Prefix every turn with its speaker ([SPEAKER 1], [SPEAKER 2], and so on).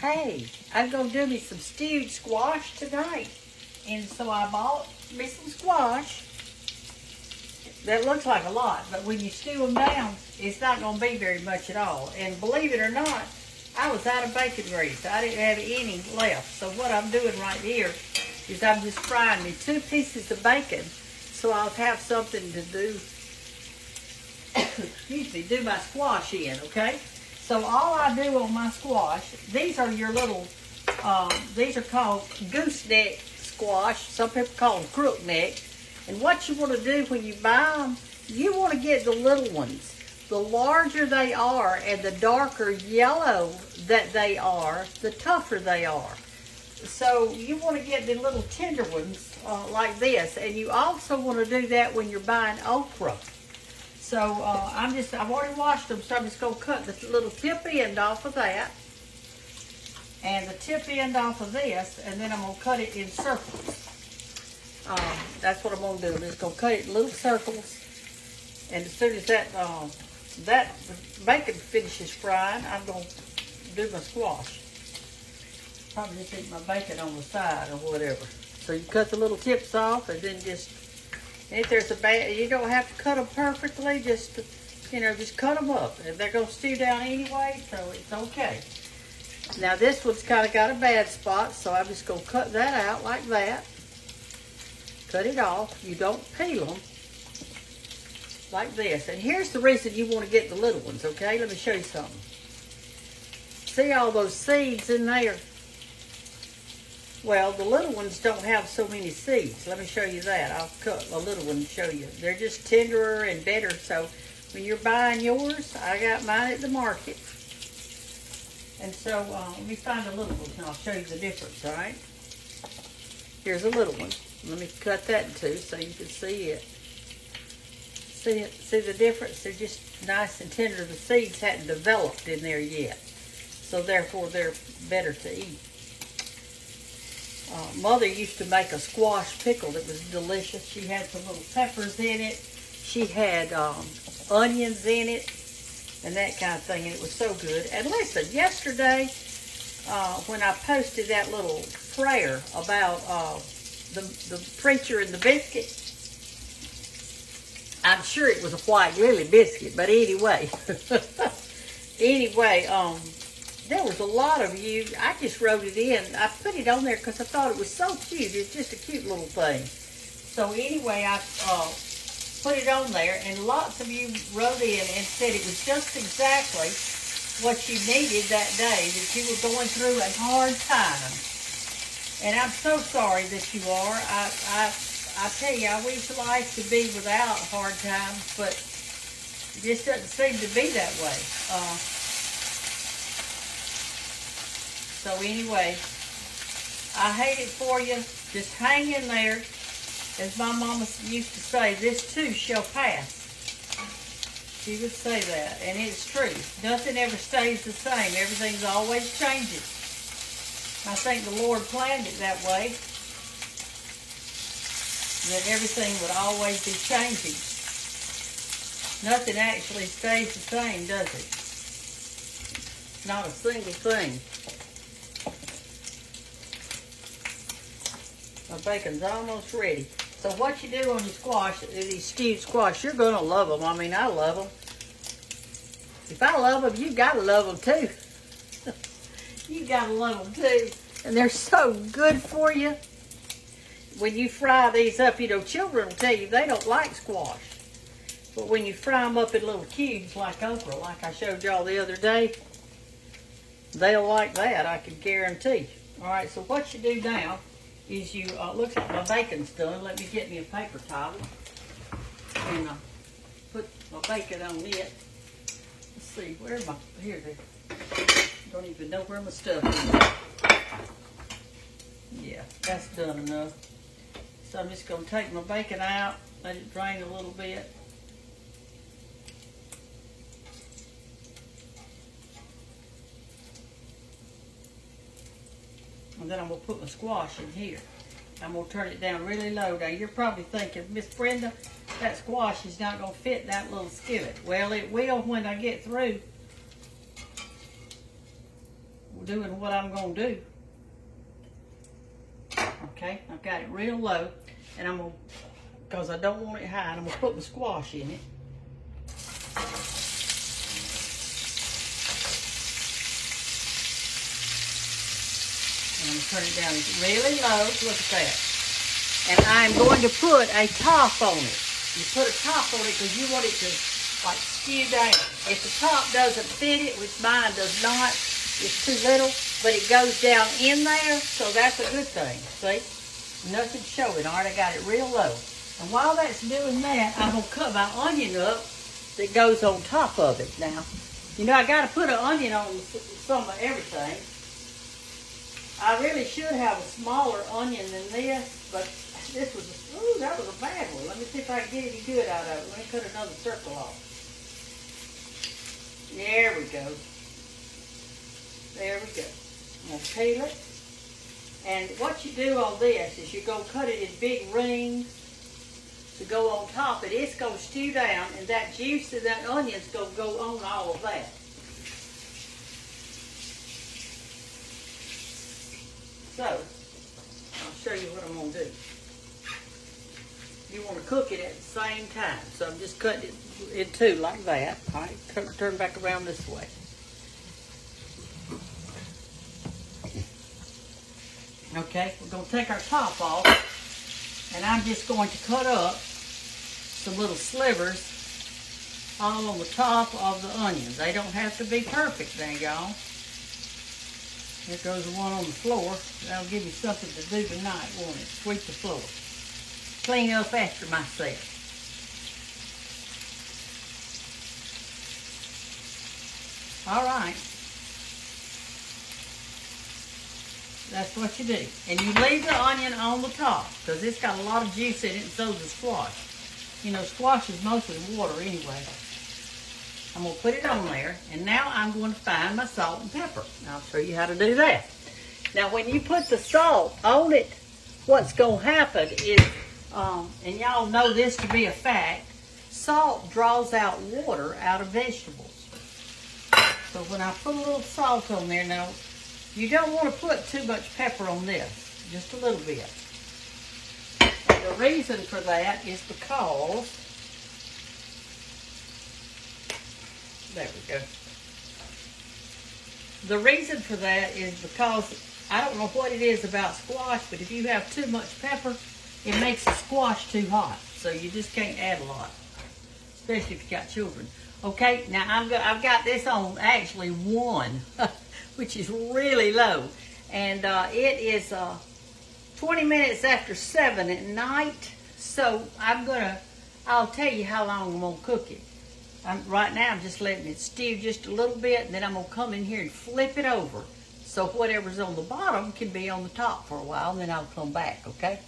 [SPEAKER 1] hey, I'm going to do me some stewed squash tonight. And so I bought me some squash. That looks like a lot, but when you stew them down, it's not going to be very much at all. And believe it or not, I was out of bacon grease. I didn't have any left. So what I'm doing right here is I'm just frying me 2 pieces of bacon so I'll have something to do, excuse me, do my squash in, okay? So all I do on my squash, these are your little, these are called gooseneck squash. Some people call them crook neck. And what you want to do when you buy them, you want to get the little ones. The larger they are and the darker yellow that they are, the tougher they are. So you want to get the little tender ones like this. And you also want to do that when you're buying okra. So I've already washed them, so I'm just going to cut the little tip end off of that. And the tip end off of this, and then I'm going to cut it in circles. That's what I'm going to do. I'm just going to cut it in little circles. And as soon as that bacon finishes frying, I'm going to do my squash. Probably just eat my bacon on the side or whatever. So you cut the little tips off, and then just, if there's a bad, you don't have to cut them perfectly, just, just cut them up. And they're going to stew down anyway, so it's okay. Now this one's kind of got a bad spot, so I'm just going to cut that out like that. Cut it off. You don't peel them like this. And here's the reason you want to get the little ones, okay? Let me show you something. See all those seeds in there? Well, the little ones don't have so many seeds. Let me show you that. I'll cut a little one and show you. They're just tenderer and better. So when you're buying yours, I got mine at the market. And so let me find a little one and I'll show you the difference, all right? Here's a little one. Let me cut that in two so you can see it. See it? See the difference? They're just nice and tender. The seeds hadn't developed in there yet. So therefore they're better to eat. Mother used to make a squash pickle that was delicious. She had some little peppers in it. She had onions in it and that kind of thing. And it was so good. And listen, yesterday when I posted that little prayer about the preacher and the biscuit, I'm sure it was a white lily biscuit, but anyway, there was a lot of you. I just wrote it in. I put it on there because I thought it was so cute. It's just a cute little thing. So anyway, I put it on there, and lots of you wrote in and said it was just exactly what you needed that day, that you were going through a hard time. And I'm so sorry that you are. I tell you, I wish life could be without hard times, but it just doesn't seem to be that way. So anyway, I hate it for you. Just hang in there. As my mama used to say, this too shall pass. She would say that, and it's true. Nothing ever stays the same. Everything's always changing. I think the Lord planned it that way, that everything would always be changing. Nothing actually stays the same, does it? Not a single thing. My bacon's almost ready. So what you do on your squash, these stewed squash, you're going to love them. I mean, I love them. If I love them, you got to love them too. You got to love them too. And they're so good for you. When you fry these up, children will tell you they don't like squash. But when you fry them up in little cubes like okra, like I showed y'all the other day, they'll like that, I can guarantee. All right, so what you do now is you, looks like my bacon's done. Let me get me a paper towel and put my bacon on it. Let's see, where am I? Here they don't even know where my stuff is. Yeah, that's done enough. So I'm just going to take my bacon out, let it drain a little bit. And then I'm going to put my squash in here. I'm going to turn it down really low. Now, you're probably thinking, Miss Brenda, that squash is not going to fit that little skillet. Well, it will when I get through doing what I'm going to do. Okay, I've got it real low, and I'm going to, because I don't want it high, and I'm going to put my squash in it. And I'm going to turn it down really low. Look at that. And I'm going to put a top on it. You put a top on it because you want it to like skew down. If the top doesn't fit it, which mine does not, it's too little, but it goes down in there, so that's a good thing. See? Nothing showing. All right, I got it real low. And while that's doing that, I'm going to cut my onion up that goes on top of it. Now, you know, I got to put an onion on some of everything. I really should have a smaller onion than this, but this was, ooh, that was a bad one. Let me see if I can get any good out of it. Let me cut another circle off. There we go. There we go. I'm going to peel it. And what you do on this is you go cut it in big rings to go on top, and it's going to stew down, and that juice of that onion's going to go on all of that. So, I'll show you what I'm going to do. You want to cook it at the same time. So I'm just cutting it in two like that. All right, turn back around this way. Okay, we're going to take our top off, and I'm just going to cut up some little slivers all on the top of the onions. They don't have to be perfect now, y'all. There goes the one on the floor. That'll give you something to do tonight, won't it? Sweep the floor. Clean up after myself. All right. That's what you do. And you leave the onion on the top because it's got a lot of juice in it, and so does squash. You know, squash is mostly water anyway. I'm going to put it on there, and now I'm going to find my salt and pepper. I'll show you how to do that. Now, when you put the salt on it, what's going to happen is, and y'all know this to be a fact, salt draws out water out of vegetables. So when I put a little salt on there, now, you don't want to put too much pepper on this, just a little bit. And the reason for that is because, there we go. The reason for that is because, I don't know what it is about squash, but if you have too much pepper, it makes the squash too hot. So you just can't add a lot, especially if you got children. Okay, now I've got this on actually 1, which is really low. And it is 20 minutes after 7 at night. So I'll tell you how long I'm going to cook it. Right now I'm just letting it stew just a little bit, and then I'm going to come in here and flip it over. So whatever's on the bottom can be on the top for a while, and then I'll come back, okay?